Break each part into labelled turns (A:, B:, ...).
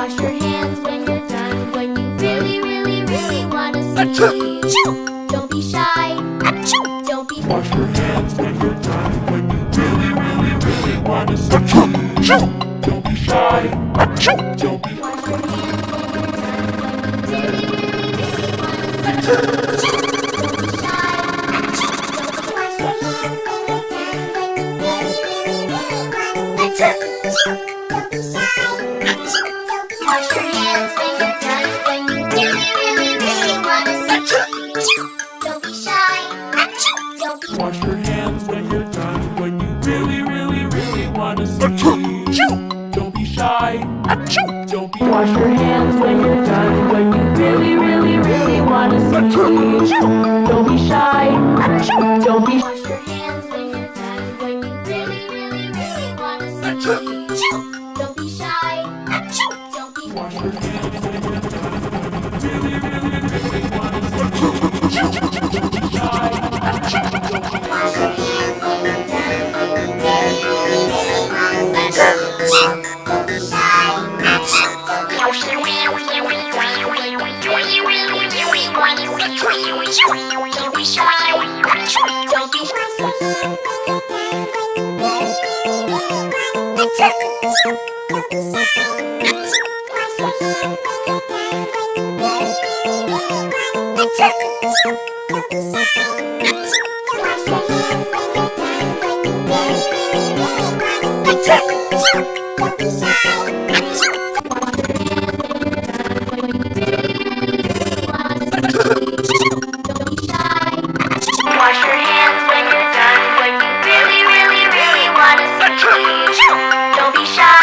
A: Wash your hands when you're done, when you really, really, really want to sneeze. Don't be shy. Don't be.
B: Wash your hands when you're done, when you really, really, really want to sneeze. Don't be shy. Don't be.
A: Wash your hands when you're done, when you really, really, really want to sneeze. Don't be shy. Wash your hands when you're done, when you really, really, really want to sneeze. Don't be shy. Wash your hands when you're done, when you really, really, really want to sneeze. Don't be shy. Don't be.
B: Wash your hands when you're done, when you really, really, really want to sneeze. Don't be shy. Don't be.
C: Wash your hands when you're done, when you really, really, really want to sneeze. Don't be shy. Don't be.
A: Wash your hands when you're done, when you really, really, really want to sneeze. Don't be shy. Don't be.
B: Wash your hands when you're done, when you really, really, really want to sneeze. Don't be shy.
A: Wash your hands when you're done, when you really, really, really want to sneeze. Don't be shy. Wash your hands when you're done, when you really, really, really want to sneeze. Don't be shy. Don't be. Wash your hands when you're done, when you really, really, really want to sneeze. Don't be shy.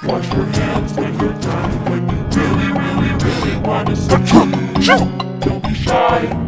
B: Wash your hands when you're done, when you really, really, really want to sneeze. Don't be shy.